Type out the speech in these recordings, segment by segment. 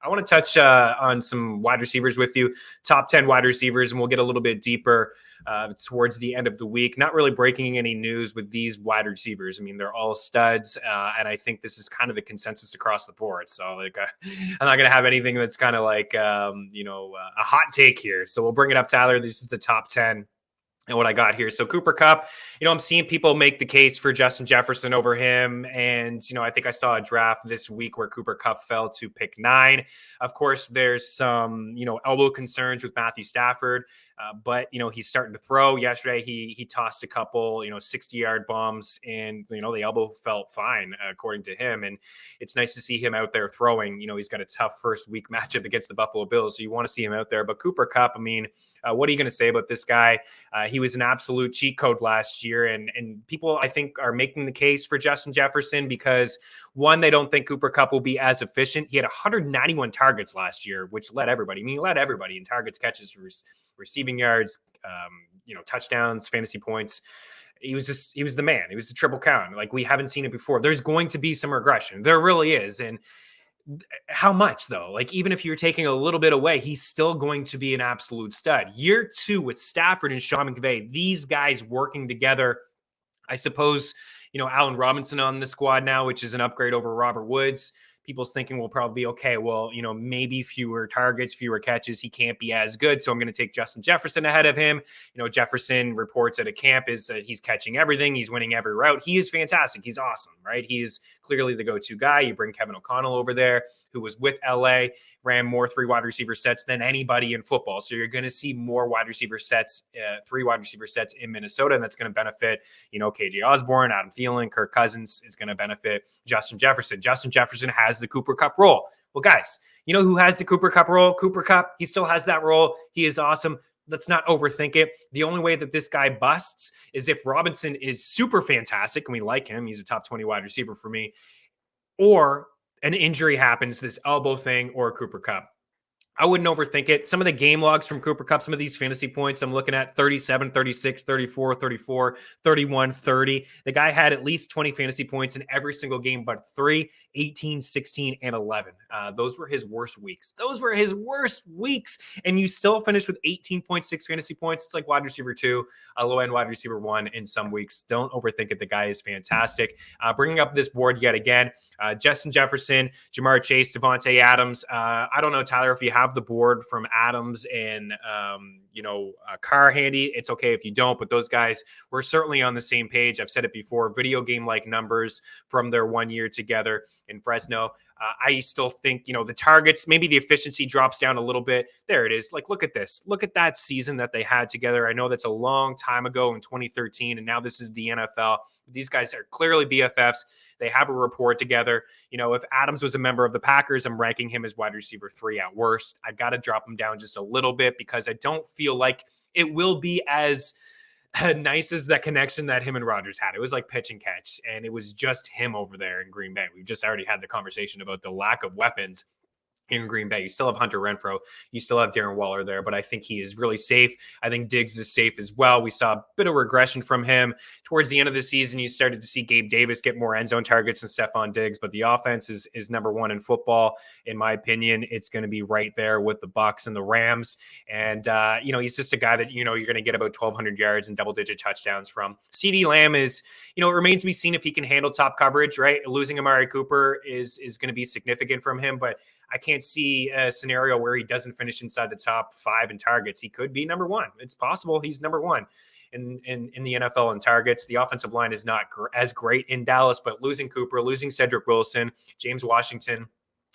I want to touch on some wide receivers with you, top 10 wide receivers, and we'll get a little bit deeper towards the end of the week. Not really breaking any news with these wide receivers. I mean, they're all studs, and I think this is kind of the consensus across the board. So, like, I'm not going to have anything that's kind of like, a hot take here. So we'll bring it up, Tyler. This is the top 10. And what I got here. So Cooper Kupp, I'm seeing people make the case for Justin Jefferson over him. And, I think I saw a draft this week where Cooper Kupp fell to pick 9. Of course, there's some, elbow concerns with Matthew Stafford. But, he's starting to throw. Yesterday, he tossed a couple, 60-yard bombs, and, the elbow felt fine, according to him. And it's nice to see him out there throwing. He's got a tough first week matchup against the Buffalo Bills, so you want to see him out there. But Cooper Kupp, I mean, what are you going to say about this guy? He was an absolute cheat code last year, and people, I think, are making the case for Justin Jefferson because, one, they don't think Cooper Kupp will be as efficient. He had 191 targets last year, which led everybody. I mean, he led everybody in targets, catches, receiving yards, touchdowns, fantasy points. He was the man. He was the triple count. Like, we haven't seen it before. There's going to be some regression. There really is. And how much, though? Like, even if you're taking a little bit away, he's still going to be an absolute stud. Year 2 with Stafford and Sean McVay, these guys working together. I suppose, Allen Robinson on the squad now, which is an upgrade over Robert Woods. People's thinking will probably be, okay, well, maybe fewer targets, fewer catches. He can't be as good. So I'm going to take Justin Jefferson ahead of him. Jefferson reports at a camp is that he's catching everything. He's winning every route. He is fantastic. He's awesome, right? He is clearly the go-to guy. You bring Kevin O'Connell over there, who was with LA, ran more 3 wide receiver sets than anybody in football. So you're going to see more wide receiver sets, 3 wide receiver sets in Minnesota. And that's going to benefit, KJ Osborne, Adam Thielen, Kirk Cousins. It's going to benefit Justin Jefferson. Justin Jefferson has the Cooper Kupp role. Well, guys, who has the Cooper Kupp role? Cooper Kupp. He still has that role. He is awesome. Let's not overthink it. The only way that this guy busts is if Robinson is super fantastic, and we like him. He's a top 20 wide receiver for me. Or an injury happens, this elbow thing, or Cooper Kupp. I wouldn't overthink it. Some of the game logs from Cooper Kupp, some of these fantasy points I'm looking at, 37, 36, 34, 34, 31, 30. The guy had at least 20 fantasy points in every single game but 3, 18, 16, and 11. Those were his worst weeks. And you still finished with 18.6 fantasy points. It's like wide receiver 2, a low-end wide receiver 1 in some weeks. Don't overthink it. The guy is fantastic. Bringing up this board yet again, Justin Jefferson, Jamar Chase, Devontae Adams. I don't know, Tyler, if you have the board from Adams and Carr handy. It's okay if you don't, but those guys were certainly on the same page. I've said it before, video game like numbers from their 1 year together in Fresno. I still think, the targets, maybe the efficiency drops down a little bit. There it is. Like, look at this. Look at that season that they had together. I know that's a long time ago in 2013, and now this is the NFL. These guys are clearly BFFs. They have a rapport together. If Adams was a member of the Packers, I'm ranking him as wide receiver 3 at worst. I've got to drop him down just a little bit because I don't feel like it will be as nice as that connection that him and Rodgers had. It was like pitch and catch, and it was just him over there in Green Bay. We've just already had the conversation about the lack of weapons in Green Bay. You still have Hunter Renfrow. You still have Darren Waller there, but I think he is really safe. I think Diggs is safe as well. We saw a bit of regression from him. Towards the end of the season, you started to see Gabe Davis get more end zone targets than Stephon Diggs, but the offense is number 1 in football. In my opinion, it's going to be right there with the Bucs and the Rams. And, he's just a guy that, you're going to get about 1,200 yards and double-digit touchdowns from. CeeDee Lamb is, it remains to be seen if he can handle top coverage, right? Losing Amari Cooper is going to be significant from him, but I can't see a scenario where he doesn't finish inside the top 5 in targets. He could be number 1. It's possible he's number 1 in the NFL in targets. The offensive line is not as great in Dallas, but losing Cooper, losing Cedric Wilson, James Washington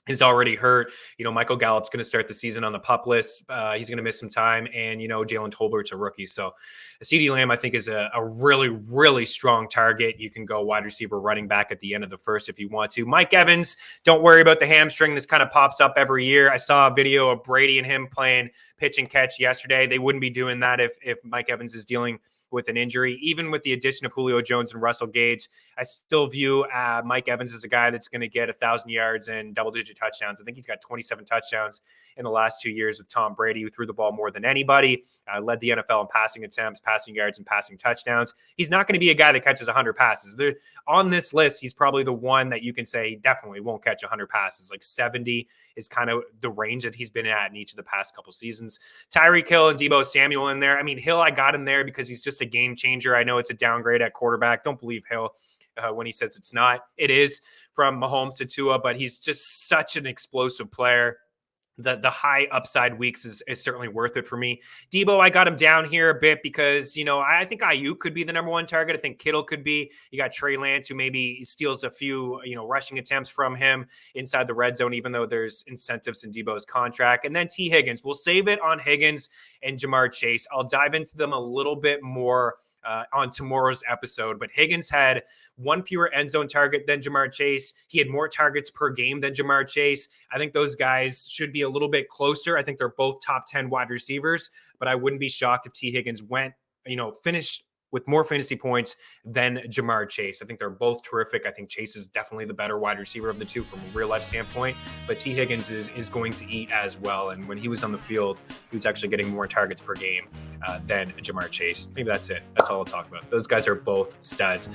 is already hurt. Michael Gallup's going to start the season on the PUP list. He's going to miss some time. And, Jalen Tolbert's a rookie. So CeeDee Lamb, I think, is a really, really strong target. You can go wide receiver, running back at the end of the first if you want to. Mike Evans, don't worry about the hamstring. This kind of pops up every year. I saw a video of Brady and him playing pitch and catch yesterday. They wouldn't be doing that if Mike Evans is dealing with an injury. Even with the addition of Julio Jones and Russell Gage, I still view Mike Evans as a guy that's going to get 1,000 yards and double-digit touchdowns. I think he's got 27 touchdowns in the last 2 years with Tom Brady, who threw the ball more than anybody, led the NFL in passing attempts, passing yards, and passing touchdowns. He's not going to be a guy that catches 100 passes. On this list, he's probably the one that you can say definitely won't catch 100 passes. Like 70 is kind of the range that he's been at in each of the past couple seasons. Tyreek Hill and Deebo Samuel in there. I mean, Hill, I got him there because he's just a game changer. I know it's a downgrade at quarterback. Don't believe Hill when he says it's not. It is from Mahomes to Tua, but he's just such an explosive player. The high upside weeks is certainly worth it for me. Deebo, I got him down here a bit because, I think Ayuk could be the number one target. I think Kittle could be. You got Trey Lance, who maybe steals a few, rushing attempts from him inside the red zone, even though there's incentives in Deebo's contract. And then T. Higgins. We'll save it on Higgins and Jamar Chase. I'll dive into them a little bit more on tomorrow's episode, but Higgins had one fewer end zone target than Jamar Chase. He had more targets per game than Jamar Chase. I think those guys should be a little bit closer. I think they're both top 10 wide receivers, but I wouldn't be shocked if T. Higgins finished with more fantasy points than Jamar Chase. I think they're both terrific. I think Chase is definitely the better wide receiver of the two from a real life standpoint, but T. Higgins is going to eat as well. And when he was on the field, he was actually getting more targets per game than Jamar Chase. Maybe that's it. That's all I'll talk about. Those guys are both studs.